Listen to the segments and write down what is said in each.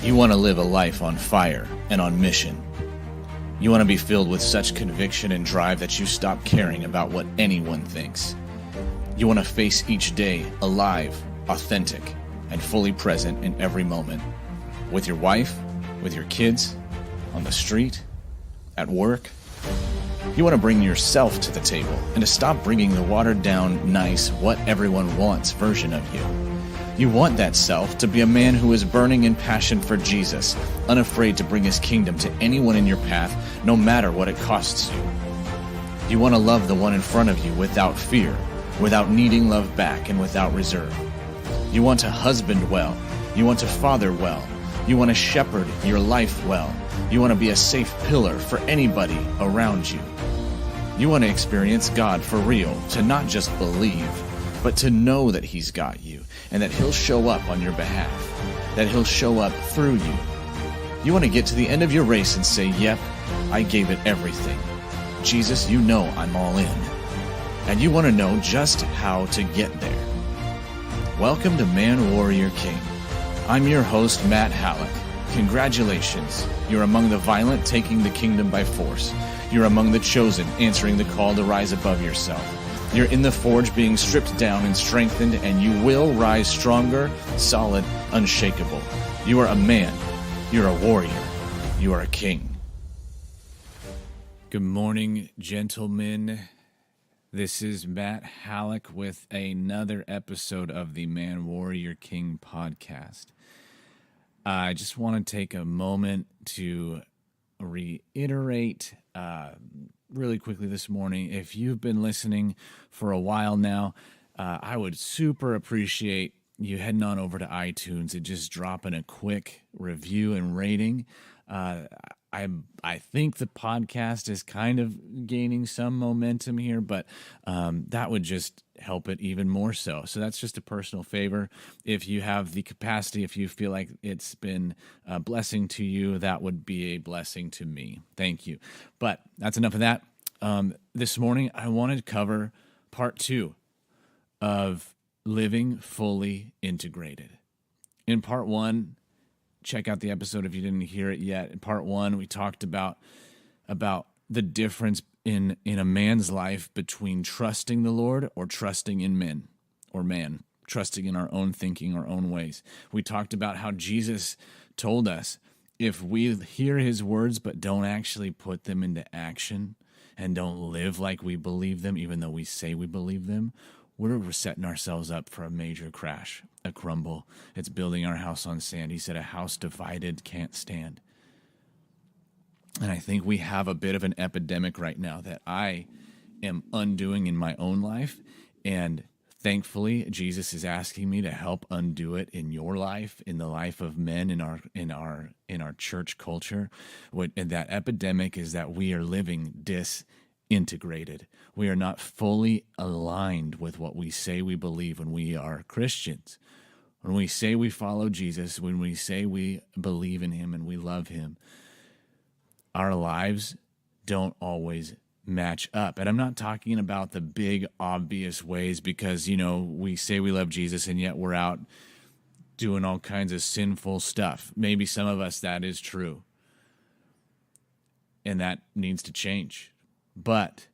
You want to live a life on fire and on mission. You want to be filled with such conviction and drive that you stop caring about what anyone thinks. You want to face each day alive, authentic, and fully present in every moment. With your wife, with your kids, on the street, at work. You want to bring yourself to the table and to stop bringing the watered-down, nice, what everyone wants version of you. You want that self to be a man who is burning in passion for Jesus, unafraid to bring his kingdom to anyone in your path, no matter what it costs you. You want to love the one in front of you without fear, without needing love back, and without reserve. You want to husband well. You want to father well. You want to shepherd your life well. You want to be a safe pillar for anybody around you. You want to experience God for real, to not just believe, but to know that he's got you and that he'll show up on your behalf, that he'll show up through you. You want to get to the end of your race and say, yep, I gave it everything. Jesus, you know I'm all in. And you want to know just how to get there. Welcome to Man Warrior King. I'm your host, Matt Halleck. Congratulations. You're among the violent taking the kingdom by force. You're among the chosen answering the call to rise above yourself. You're in the forge being stripped down and strengthened, and you will rise stronger, solid, unshakable. You are a man. You're a warrior. You are a king. Good morning, gentlemen. This is Matt Halleck with another episode of the Man Warrior King podcast. I just want to take a moment to reiterate really quickly this morning. If you've been listening for a while now, I would super appreciate you heading on over to iTunes and just dropping a quick review and rating. I think the podcast is kind of gaining some momentum here, but that would just help it even more so. So that's just a personal favor. If you have the capacity, if you feel like it's been a blessing to you, that would be a blessing to me. Thank you. But that's enough of that. This morning, I wanted to cover part 2 of living fully integrated. In part 1, check out the episode if you didn't hear it yet. In part 1, we talked about the difference in a man's life between trusting the Lord or trusting in men, or man, trusting in our own thinking, our own ways. We talked about how Jesus told us if we hear his words but don't actually put them into action and don't live like we believe them, even though we say we believe them, we're setting ourselves up for a major crash, a crumble. It's building our house on sand. He said a house divided can't stand. And I think we have a bit of an epidemic right now that I am undoing in my own life. And thankfully, Jesus is asking me to help undo it in your life, in the life of men in our church culture. And that epidemic is that we are living disintegrated. We are not fully aligned with what we say we believe when we are Christians. When we say we follow Jesus, when we say we believe in him and we love him, our lives don't always match up. And I'm not talking about the big, obvious ways because, we say we love Jesus and yet we're out doing all kinds of sinful stuff. Maybe some of us, that is true. And that needs to change. But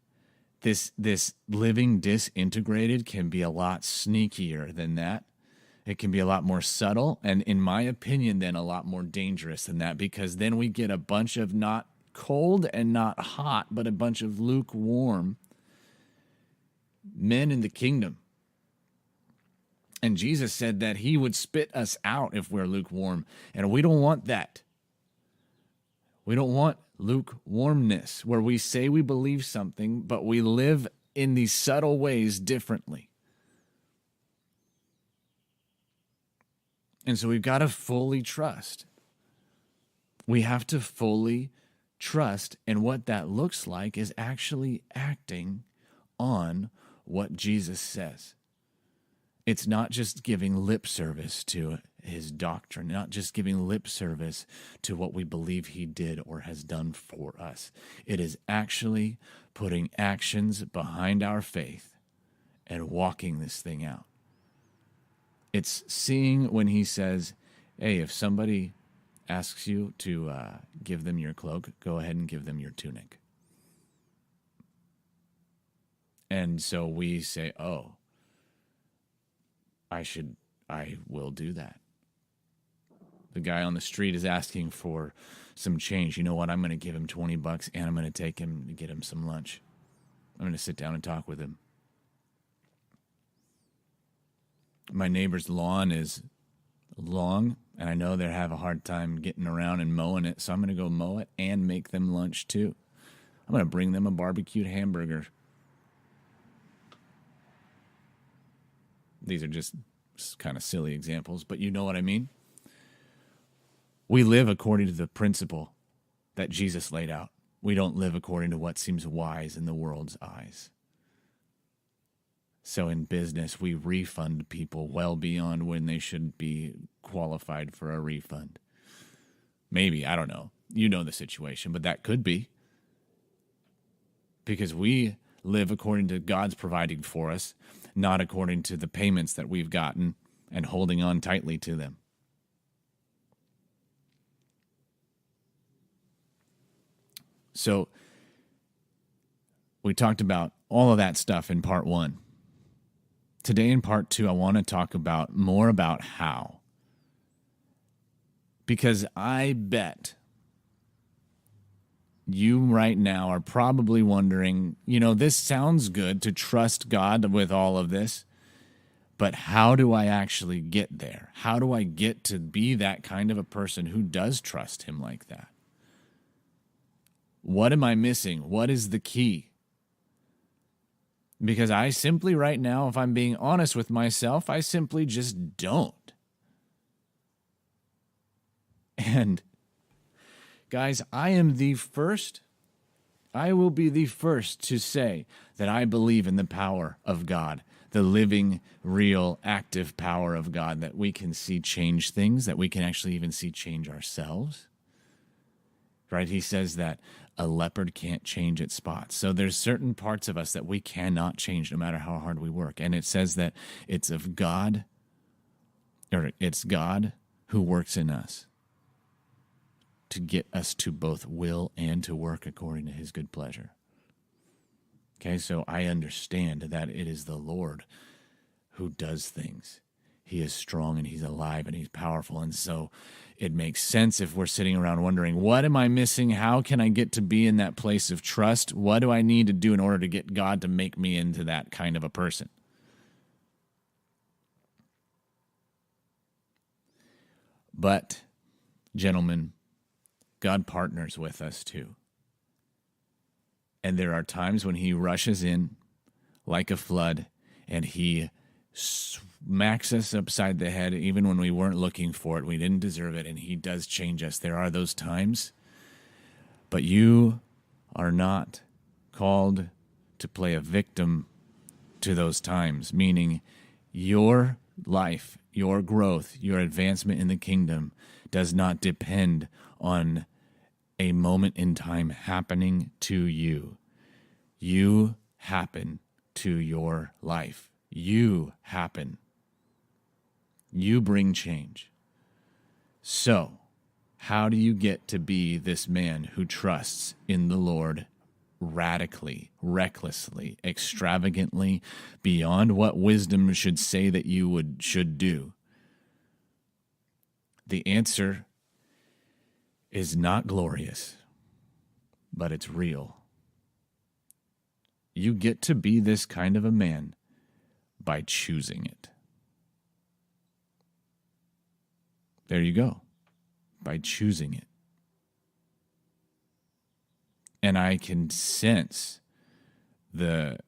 this living disintegrated can be a lot sneakier than that. It can be a lot more subtle, and in my opinion, then a lot more dangerous than that, because then we get a bunch of not cold and not hot, but a bunch of lukewarm men in the kingdom. And Jesus said that he would spit us out if we're lukewarm, and we don't want that. We don't want lukewarmness, where we say we believe something, but we live in these subtle ways differently. And so we've got to fully trust. We have to fully trust, and what that looks like is actually acting on what Jesus says. It's not just giving lip service to his doctrine, not just giving lip service to what we believe he did or has done for us. It is actually putting actions behind our faith and walking this thing out. It's seeing when he says, hey, if somebody asks you to give them your cloak, go ahead and give them your tunic. And so we say, oh, I will do that. The guy on the street is asking for some change. You know what? I'm going to give him $20 and I'm going to take him to get him some lunch. I'm going to sit down and talk with him. My neighbor's lawn is long, and I know they have a hard time getting around and mowing it, so I'm going to go mow it and make them lunch too. I'm going to bring them a barbecued hamburger. These are just kind of silly examples, but you know what I mean? We live according to the principle that Jesus laid out. We don't live according to what seems wise in the world's eyes. So in business, we refund people well beyond when they should be qualified for a refund. Maybe, I don't know. You know the situation, but that could be. Because we live according to God's providing for us, not according to the payments that we've gotten and holding on tightly to them. So we talked about all of that stuff in part 1. Today in part 2, I want to talk more about how. Because I bet you right now are probably wondering, this sounds good to trust God with all of this, but how do I actually get there? How do I get to be that kind of a person who does trust him like that? What am I missing? What is the key? Because I simply right now, if I'm being honest with myself, I simply just don't. And guys, I will be the first to say that I believe in the power of God, the living, real, active power of God, that we can see change things, that we can actually even see change ourselves. Right? He says that a leopard can't change its spots. So there's certain parts of us that we cannot change no matter how hard we work. And it says that it's God who works in us to get us to both will and to work according to his good pleasure. Okay, so I understand that it is the Lord who does things. He is strong and he's alive and he's powerful. And so it makes sense if we're sitting around wondering, what am I missing? How can I get to be in that place of trust? What do I need to do in order to get God to make me into that kind of a person? But, gentlemen, God partners with us too. And there are times when he rushes in like a flood and he smacks us upside the head even when we weren't looking for it. We didn't deserve it, and he does change us. There are those times. But you are not called to play a victim to those times, meaning your life, your growth, your advancement in the kingdom does not depend on a moment in time happening to you. You happen to your life. You happen. You bring change. So, how do you get to be this man who trusts in the Lord radically, recklessly, extravagantly, beyond what wisdom should say that you should do? The answer is not glorious, but it's real. You get to be this kind of a man by choosing it. There you go. By choosing it. And I can sense in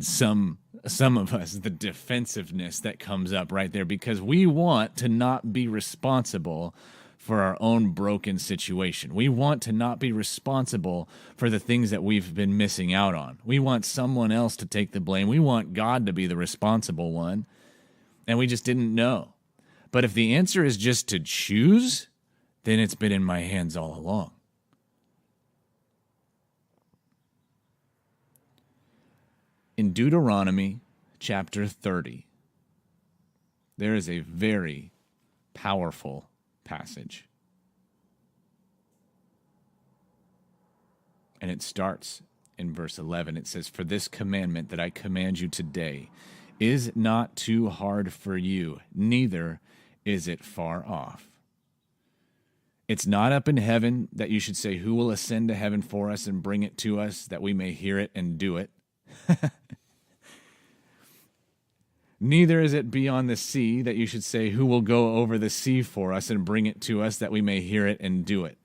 some of us, the defensiveness that comes up right there, because we want to not be responsible for our own broken situation. We want to not be responsible for the things that we've been missing out on. We want someone else to take the blame. We want God to be the responsible one, and we just didn't know. But if the answer is just to choose, then it's been in my hands all along. In Deuteronomy chapter 30, there is a very powerful passage. And it starts in verse 11. It says, "For this commandment that I command you today is not too hard for you, neither is it far off." It's not up in heaven that you should say, "Who will ascend to heaven for us and bring it to us that we may hear it and do it?" Neither is it beyond the sea that you should say, "Who will go over the sea for us and bring it to us that we may hear it and do it?"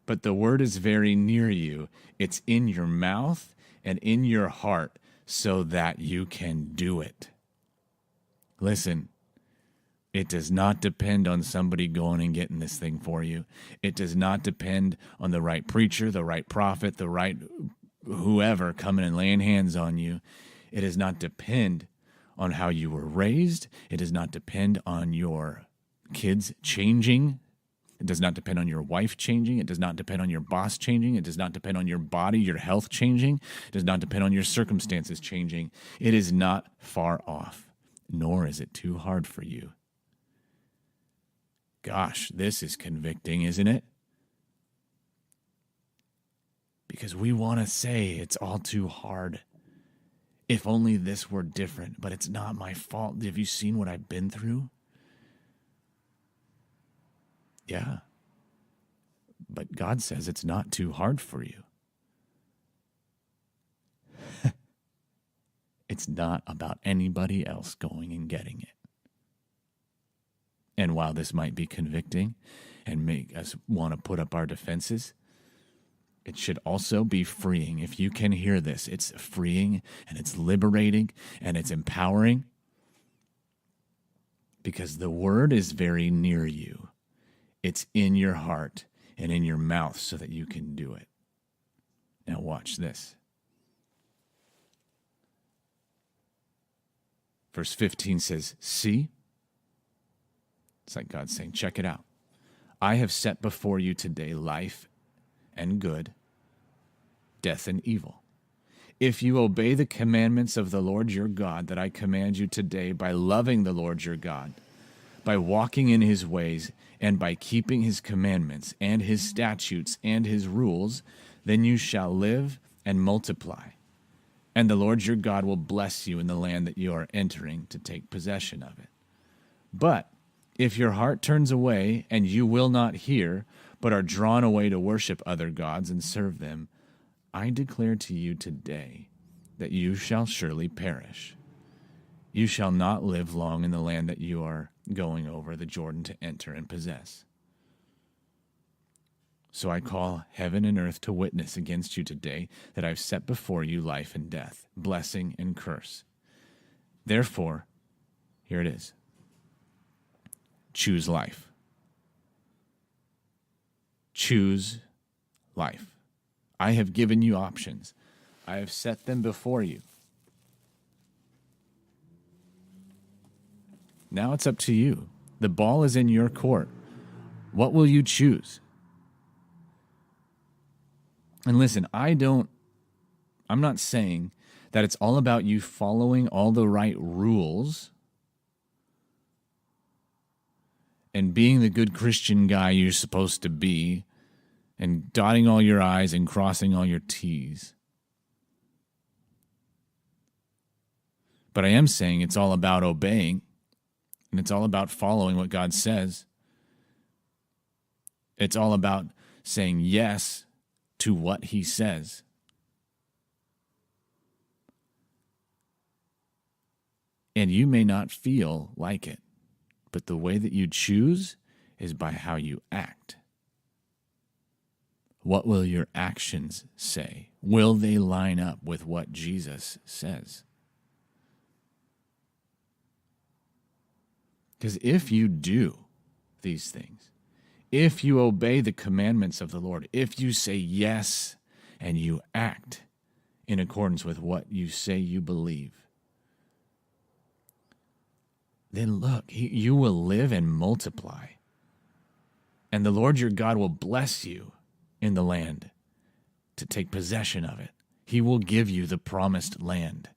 But the word is very near you. It's in your mouth and in your heart so that you can do it. Listen, it does not depend on somebody going and getting this thing for you. It does not depend on the right preacher, the right prophet, the right whoever coming and laying hands on you. It does not depend on how you were raised. It does not depend on your kids changing. It does not depend on your wife changing. It does not depend on your boss changing. It does not depend on your body, your health changing. It does not depend on your circumstances changing. It is not far off, nor is it too hard for you. Gosh, this is convicting, isn't it? Because we want to say it's all too hard. If only this were different, but it's not my fault. Have you seen what I've been through? Yeah. But God says it's not too hard for you. It's not about anybody else going and getting it. And while this might be convicting and make us want to put up our defenses, it should also be freeing. If you can hear this, it's freeing and it's liberating and it's empowering because the word is very near you. It's in your heart and in your mouth so that you can do it. Now watch this. Verse 15 says, "See?" It's like God saying, check it out. "I have set before you today life and good, death and evil. If you obey the commandments of the Lord your God that I command you today by loving the Lord your God, by walking in his ways, and by keeping his commandments and his statutes and his rules, then you shall live and multiply. And the Lord your God will bless you in the land that you are entering to take possession of it. But if your heart turns away and you will not hear, but are drawn away to worship other gods and serve them, I declare to you today that you shall surely perish. You shall not live long in the land that you are going over the Jordan to enter and possess. So I call heaven and earth to witness against you today that I've set before you life and death, blessing and curse. Therefore, here it is. Choose life. Choose life. I have given you options. I have set them before you. Now it's up to you. The ball is in your court. What will you choose? And listen, I'm not saying that it's all about you following all the right rules and being the good Christian guy you're supposed to be and dotting all your I's and crossing all your T's. But I am saying it's all about obeying, and it's all about following what God says. It's all about saying yes to what he says. And you may not feel like it, but the way that you choose is by how you act. What will your actions say? Will they line up with what Jesus says? Because if you do these things, if you obey the commandments of the Lord, if you say yes and you act in accordance with what you say you believe, then look, you will live and multiply. And the Lord your God will bless you in the land to take possession of it. He will give you the promised land.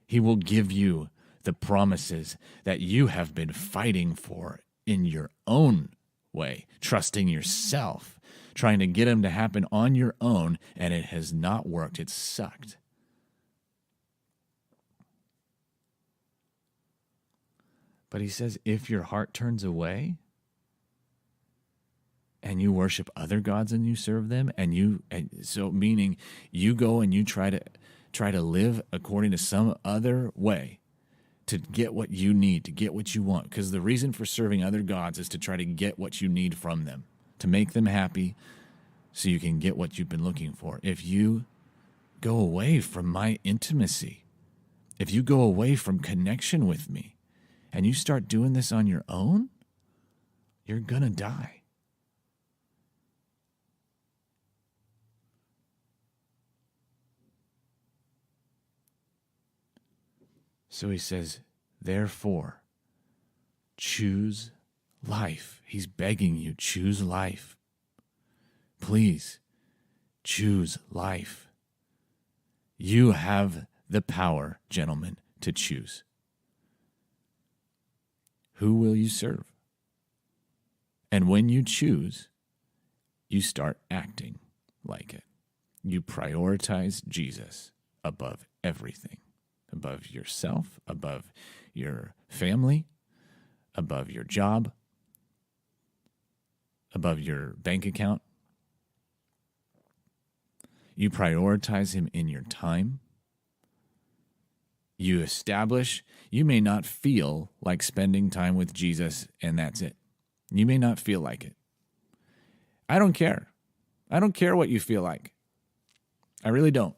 He will give you the promises that you have been fighting for in your own way, trusting yourself, trying to get them to happen on your own, and it has not worked. It's sucked. But he says, if your heart turns away and you worship other gods and you serve them, and so meaning you go and you try to live according to some other way to get what you need, to get what you want. Because the reason for serving other gods is to try to get what you need from them, to make them happy so you can get what you've been looking for. If you go away from my intimacy, if you go away from connection with me, and you start doing this on your own, you're going to die. So he says, therefore, choose life. He's begging you, choose life. Please, choose life. You have the power, gentlemen, to choose. Who will you serve? And when you choose, you start acting like it. You prioritize Jesus above everything. Above yourself, above your family, above your job, above your bank account. You prioritize him in your time. You may not feel like spending time with Jesus, and that's it. You may not feel like it. I don't care. I don't care what you feel like. I really don't.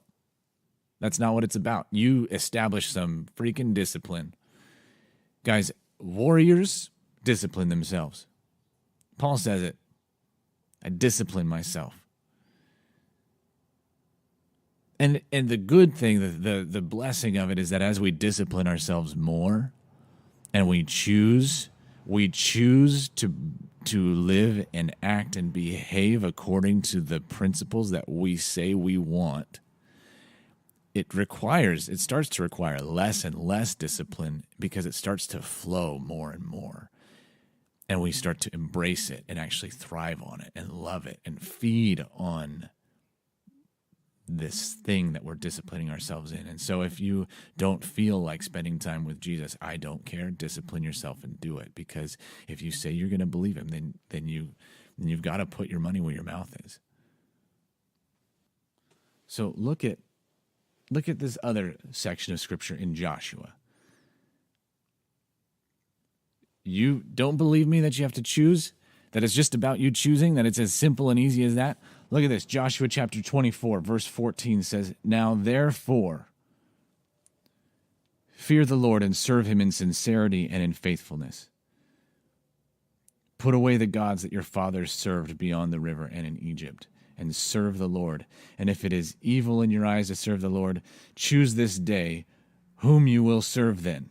That's not what it's about. You establish some freaking discipline. Guys, warriors discipline themselves. Paul says it. I discipline myself. And the good thing, the blessing of it is that as we discipline ourselves more and we choose to live and act and behave according to the principles that we say we want, it starts to require less and less discipline because it starts to flow more and more. And we start to embrace it and actually thrive on it and love it and feed on this thing that we're disciplining ourselves in. And so if you don't feel like spending time with Jesus, I don't care. Discipline yourself and do it. Because if you say you're going to believe him, then you've got to put your money where your mouth is. So look at this other section of scripture in Joshua. You don't believe me that you have to choose? That it's just about you choosing? That it's as simple and easy as that? Look at this. Joshua chapter 24, verse 14 says, now therefore, fear the Lord and serve him in sincerity and in faithfulness. Put away the gods that your fathers served beyond the river and in Egypt, and serve the Lord. And if it is evil in your eyes to serve the Lord, choose this day whom you will serve then,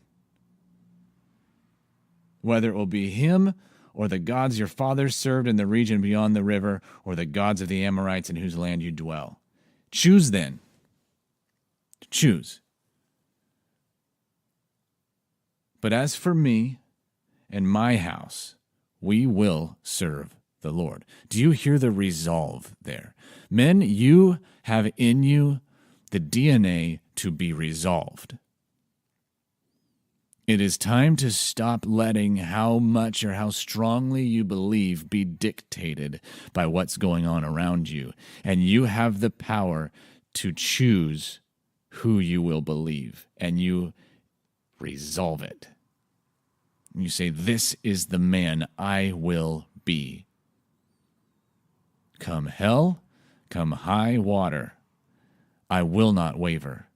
whether it will be him or the gods your fathers served in the region beyond the river, or the gods of the Amorites in whose land you dwell. Choose then. Choose. But as for me and my house, we will serve the Lord. Do you hear the resolve there? Men, you have in you the DNA to be resolved. It is time to stop letting how much or how strongly you believe be dictated by what's going on around you. And you have the power to choose who you will believe. And you resolve it. You say, this is the man I will be. Come hell, come high water, I will not waver.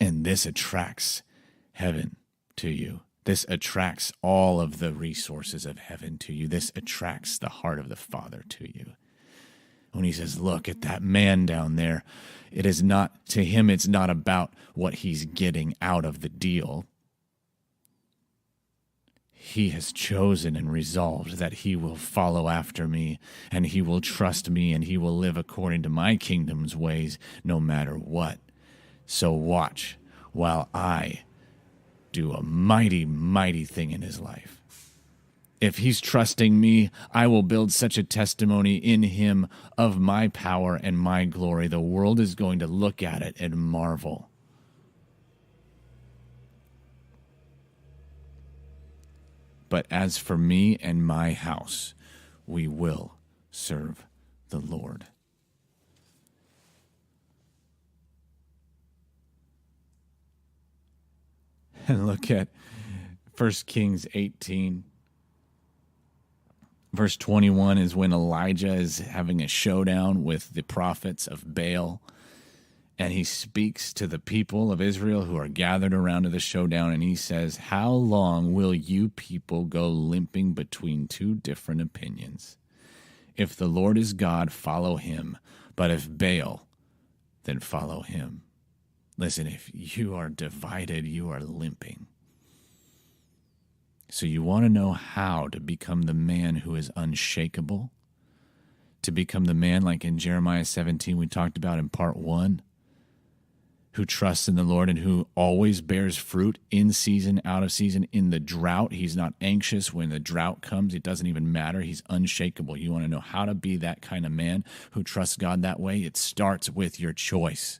And this attracts heaven to you. This attracts all of the resources of heaven to you. This attracts the heart of the Father to you. When he says, look at that man down there, it is not, to him, it's not about what he's getting out of the deal. He has chosen and resolved that he will follow after me, and he will trust me, and he will live according to my kingdom's ways no matter what. So watch while I do a mighty, mighty thing in his life. If he's trusting me, I will build such a testimony in him of my power and my glory. The world is going to look at it and marvel. But as for me and my house, we will serve the Lord. And look at 1 Kings 18. Verse 21 is when Elijah is having a showdown with the prophets of Baal. And he speaks to the people of Israel who are gathered around to the showdown. And he says, "How long will you people go limping between two different opinions? If the Lord is God, follow him. But if Baal, then follow him." Listen, if you are divided, you are limping. So you want to know how to become the man who is unshakable? To become the man like in Jeremiah 17 we talked about in part 1, who trusts in the Lord and who always bears fruit in season, out of season, in the drought. He's not anxious when the drought comes. It doesn't even matter. He's unshakable. You want to know how to be that kind of man who trusts God that way? It starts with your choice.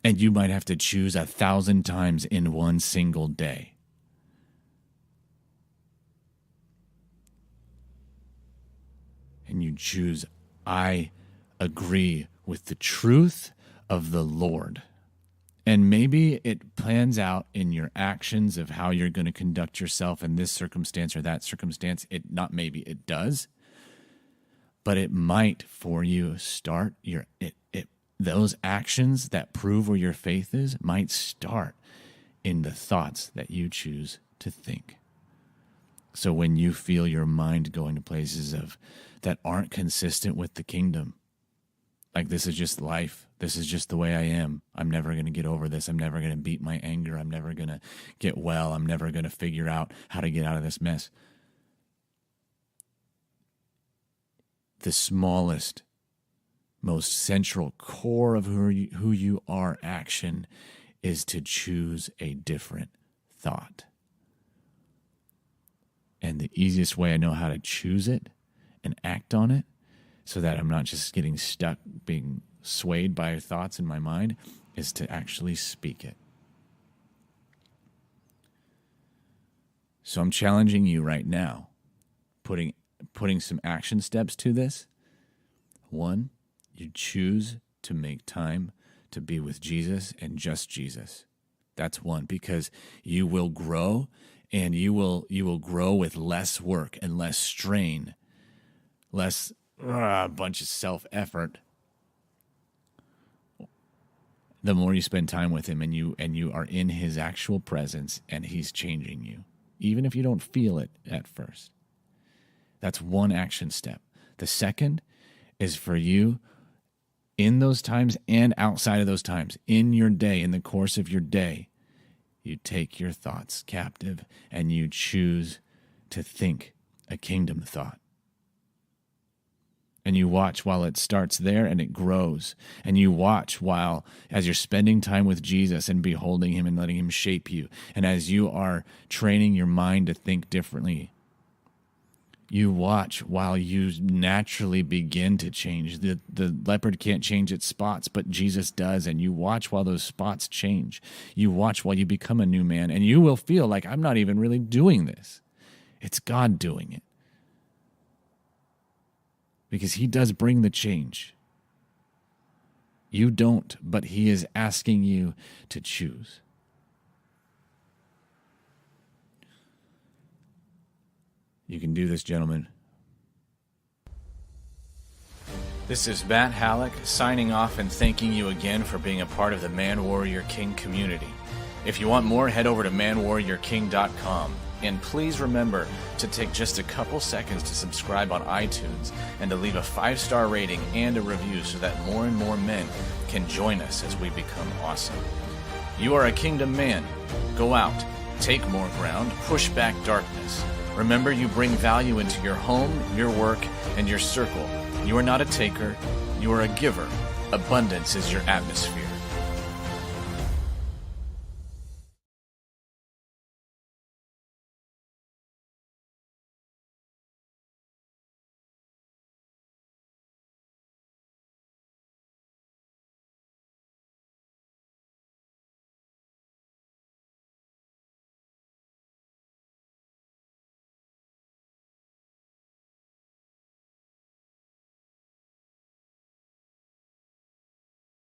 And you might have to choose 1,000 times in one single day. And you choose, I agree with the truth of the Lord. And maybe it plans out in your actions of how you're going to conduct yourself in this circumstance or that circumstance. It does. But it might for you start those actions that prove where your faith is might start in the thoughts that you choose to think. So when you feel your mind going to places that aren't consistent with the kingdom, like this is just life, this is just the way I am, I'm never going to get over this, I'm never going to beat my anger, I'm never going to get well, I'm never going to figure out how to get out of this mess. The smallest, most central core of who you are action is to choose a different thought. And the easiest way I know how to choose it and act on it so that I'm not just getting stuck being swayed by thoughts in my mind is to actually speak it. So I'm challenging you right now, putting some action steps to this. 1, you choose to make time to be with Jesus and just Jesus. That's 1, because you will grow, and you will grow with less work and less strain, less a bunch of self-effort. The more you spend time with him and you are in his actual presence and he's changing you, even if you don't feel it at first. That's 1 action step. The second is for you in those times and outside of those times, in your day, in the course of your day, you take your thoughts captive and you choose to think a kingdom thought. And you watch while it starts there and it grows. And you watch while, as you're spending time with Jesus and beholding him and letting him shape you, and as you are training your mind to think differently, you watch while you naturally begin to change. The leopard can't change its spots, but Jesus does. And you watch while those spots change. You watch while you become a new man. And you will feel like, I'm not even really doing this. It's God doing it. Because he does bring the change. You don't, but he is asking you to choose. You can do this, gentlemen. This is Matt Halleck signing off and thanking you again for being a part of the Man Warrior King community. If you want more, head over to manwarriorking.com. And please remember to take just a couple seconds to subscribe on iTunes and to leave a 5-star rating and a review so that more and more men can join us as we become awesome. You are a kingdom man. Go out, take more ground, push back darkness. Remember, you bring value into your home, your work, and your circle. You are not a taker, you are a giver. Abundance is your atmosphere.